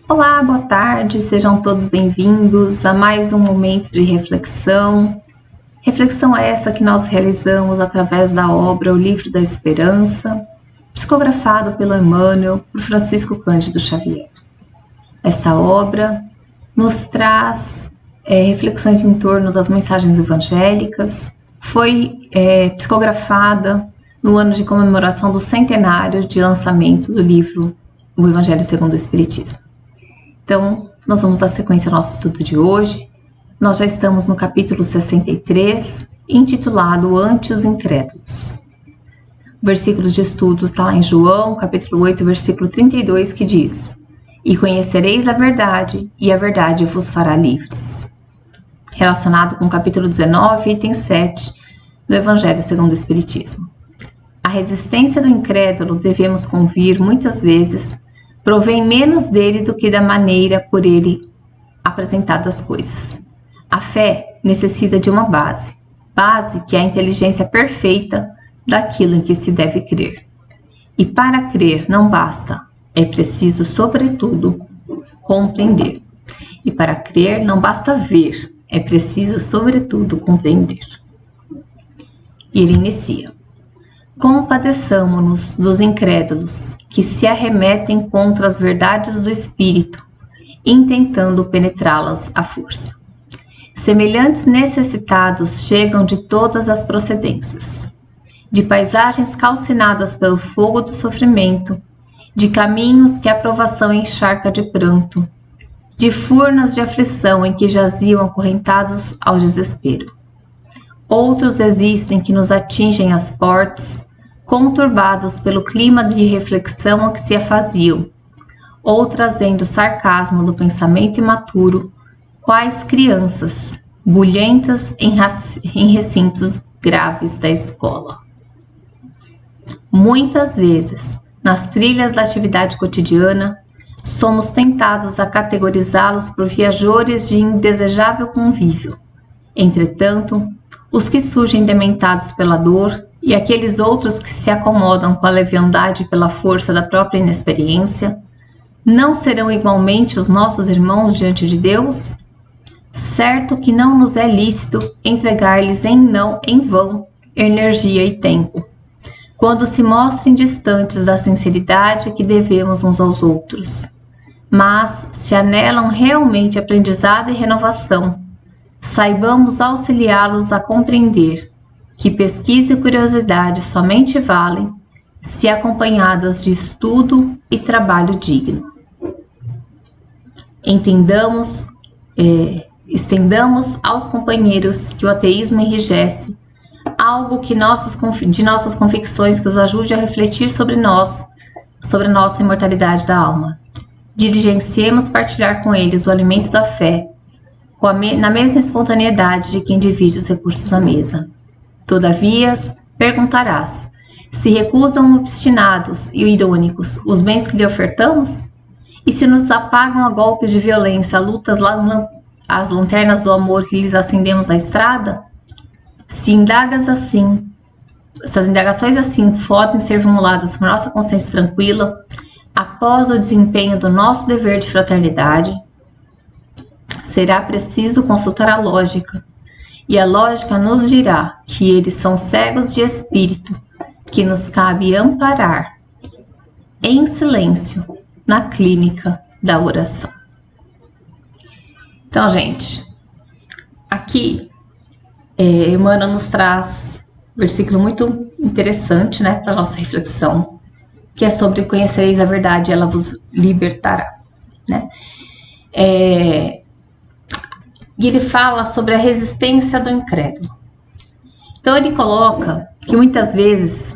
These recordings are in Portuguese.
Olá, boa tarde, sejam todos bem-vindos a mais um momento de reflexão. Reflexão essa que nós realizamos através da obra O Livro da Esperança, psicografado pelo Emmanuel por Francisco Cândido Xavier. Esta obra nos traz reflexões em torno das mensagens evangélicas, foi psicografada no ano de comemoração do centenário de lançamento do livro O Evangelho segundo o Espiritismo. Então, nós vamos dar sequência ao nosso estudo de hoje. Nós já estamos no capítulo 63, intitulado Ante os Incrédulos. O versículo de estudo está lá em João, capítulo 8, versículo 32, que diz: E conhecereis a verdade vos fará livres. Relacionado com o capítulo 19, item 7, do Evangelho segundo o Espiritismo. A resistência do incrédulo, devemos convir muitas vezes, provém menos dele do que da maneira por ele apresentadas as coisas. A fé necessita de uma base que é a inteligência perfeita daquilo em que se deve crer. E para crer não basta, é preciso, sobretudo, compreender. E para crer não basta ver, é preciso, sobretudo, compreender. E ele inicia: Compadeçamo-nos dos incrédulos que se arremetem contra as verdades do Espírito, intentando penetrá-las à força. Semelhantes necessitados chegam de todas as procedências, de paisagens calcinadas pelo fogo do sofrimento, de caminhos que a provação encharca de pranto, de furnas de aflição em que jaziam acorrentados ao desespero. Outros existem que nos atingem as portas, conturbados pelo clima de reflexão a que se afaziam, ou trazendo sarcasmo do pensamento imaturo, quais crianças, bulhentas em recintos graves da escola. Muitas vezes, nas trilhas da atividade cotidiana, somos tentados a categorizá-los por viajores de indesejável convívio. Entretanto, os que surgem dementados pela dor e aqueles outros que se acomodam com a leviandade pela força da própria inexperiência, não serão igualmente os nossos irmãos diante de Deus? Certo que não nos é lícito entregar-lhes em vão energia e tempo, quando se mostrem distantes da sinceridade que devemos uns aos outros. Mas, se anelam realmente aprendizado e renovação, saibamos auxiliá-los a compreender que pesquisa e curiosidade somente valem se acompanhadas de estudo e trabalho digno. Estendamos aos companheiros que o ateísmo enrijece algo que de nossas convicções que os ajude a refletir sobre nossa imortalidade da alma. Diligenciemos partilhar com eles o alimento da fé, na mesma espontaneidade de quem divide os recursos à mesa. Todavia, perguntarás: se recusam obstinados e irônicos os bens que lhe ofertamos? E se nos apagam a golpes de violência as lanternas do amor que lhes acendemos à estrada? Se essas indagações assim podem ser formuladas por nossa consciência tranquila, após o desempenho do nosso dever de fraternidade, será preciso consultar a lógica, e a lógica nos dirá que eles são cegos de espírito, que nos cabe amparar em silêncio na clínica da oração. Então, gente, aqui Emmanuel nos traz um versículo muito interessante, né, para nossa reflexão, que é sobre conhecereis a verdade e ela vos libertará, né? E ele fala sobre a resistência do incrédulo. Então ele coloca que muitas vezes,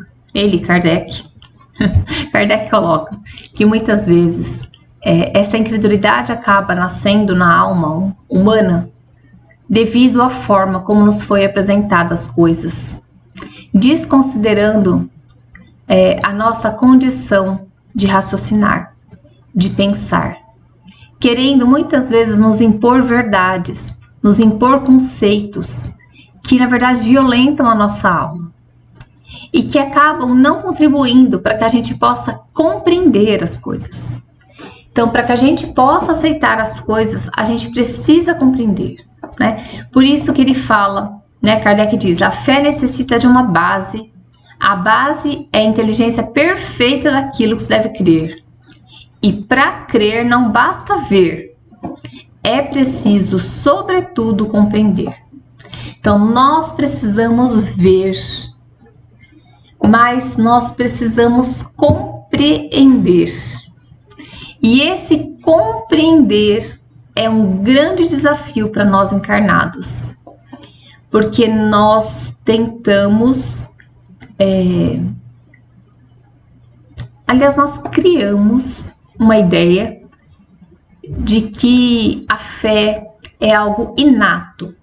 Kardec coloca que muitas vezes essa incredulidade acaba nascendo na alma humana devido à forma como nos foi apresentada as coisas, desconsiderando a nossa condição de raciocinar, de pensar, querendo muitas vezes nos impor verdades, nos impor conceitos que na verdade violentam a nossa alma e que acabam não contribuindo para que a gente possa compreender as coisas. Então, para que a gente possa aceitar as coisas, a gente precisa compreender, né? Por isso que ele fala, né? Kardec diz, a fé necessita de uma base. A base é a inteligência perfeita daquilo que se deve crer. E para crer não basta ver, é preciso, sobretudo, compreender. Então, nós precisamos ver, mas nós precisamos compreender. E esse compreender é um grande desafio para nós encarnados, porque nós tentamos, aliás, nós criamos uma ideia de que a fé é algo inato,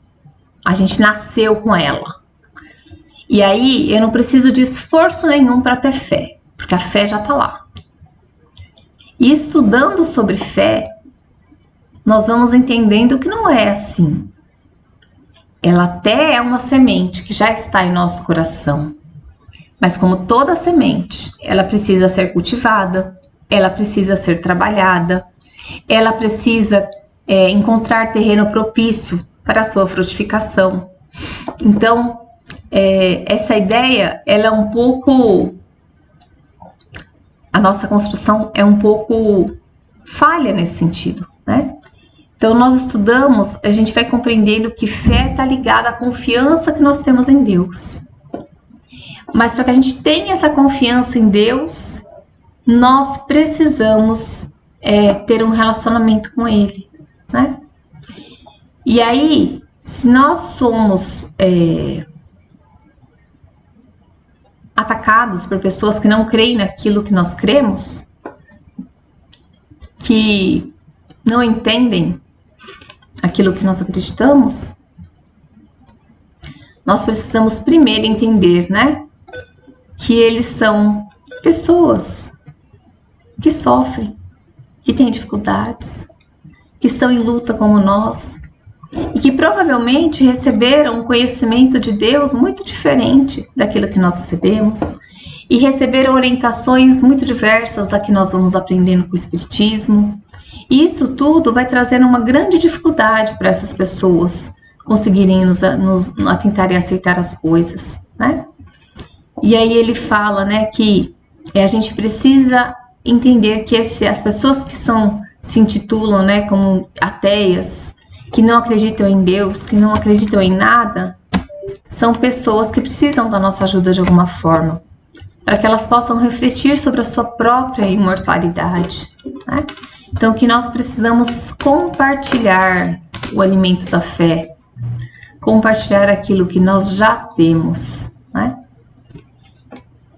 a gente nasceu com ela. E aí eu não preciso de esforço nenhum para ter fé, porque a fé já está lá. E estudando sobre fé, nós vamos entendendo que não é assim. Ela até é uma semente que já está em nosso coração. Mas como toda semente, ela precisa ser cultivada, ela precisa ser trabalhada, ela precisa encontrar terreno propício para a sua frutificação. Então, essa ideia, ela é um pouco... A nossa construção é um pouco falha nesse sentido, né? Então, nós estudamos, a gente vai compreendendo que fé está ligada à confiança que nós temos em Deus. Mas para que a gente tenha essa confiança em Deus, nós precisamos ter um relacionamento com Ele, né? E aí, se nós somos atacados por pessoas que não creem naquilo que nós cremos, que não entendem aquilo que nós acreditamos, nós precisamos primeiro entender, né, que eles são pessoas que sofrem, que têm dificuldades, que estão em luta como nós, e que provavelmente receberam um conhecimento de Deus muito diferente daquilo que nós recebemos, e receberam orientações muito diversas da que nós vamos aprendendo com o Espiritismo. E isso tudo vai trazendo uma grande dificuldade para essas pessoas conseguirem a tentarem aceitar as coisas, né? E aí ele fala, né, que a gente precisa entender que as pessoas que se intitulam, né, como ateias, que não acreditam em Deus, que não acreditam em nada, são pessoas que precisam da nossa ajuda de alguma forma, para que elas possam refletir sobre a sua própria imortalidade, né? Então, que nós precisamos compartilhar o alimento da fé, compartilhar aquilo que nós já temos, né?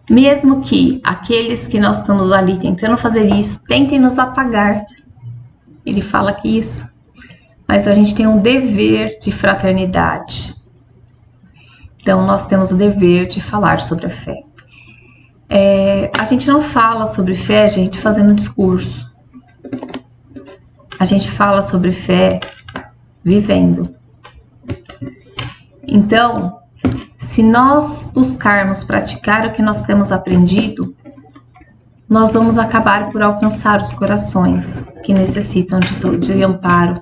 Mesmo que aqueles que nós estamos ali tentando fazer isso, tentem nos apagar. Ele fala que isso. Mas a gente tem um dever de fraternidade. Então, nós temos o dever de falar sobre a fé. A gente não fala sobre fé, gente, fazendo discurso. A gente fala sobre fé vivendo. Então, se nós buscarmos praticar o que nós temos aprendido, nós vamos acabar por alcançar os corações que necessitam de amparo.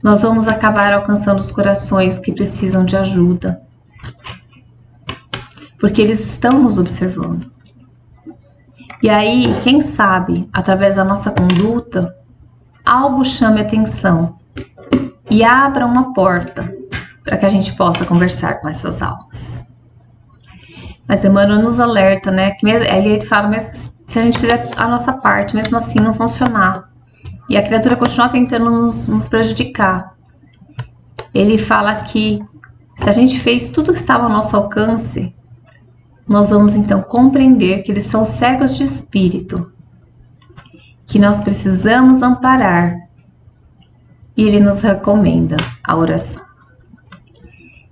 Nós vamos acabar alcançando os corações que precisam de ajuda, porque eles estão nos observando. E aí, quem sabe, através da nossa conduta, algo chame a atenção e abra uma porta para que a gente possa conversar com essas almas. Mas Emmanuel nos alerta, né, que ele fala, mesmo se a gente fizer a nossa parte, mesmo assim não funcionar, e a criatura continua tentando nos prejudicar. Ele fala que se a gente fez tudo que estava ao nosso alcance, nós vamos então compreender que eles são cegos de espírito, que nós precisamos amparar, e ele nos recomenda a oração.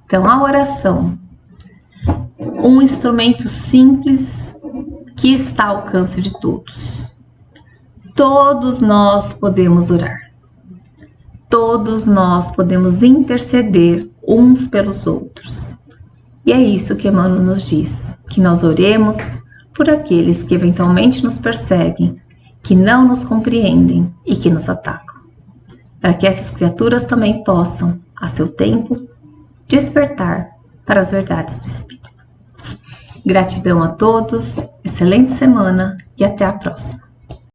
Então, a oração, um instrumento simples que está ao alcance de todos. Todos nós podemos orar. Todos nós podemos interceder uns pelos outros. E é isso que Emmanuel nos diz, que nós oremos por aqueles que eventualmente nos perseguem que não nos compreendem e que nos atacam, para que essas criaturas também possam, a seu tempo, despertar para as verdades do Espírito. Gratidão a todos, excelente semana e até a próxima.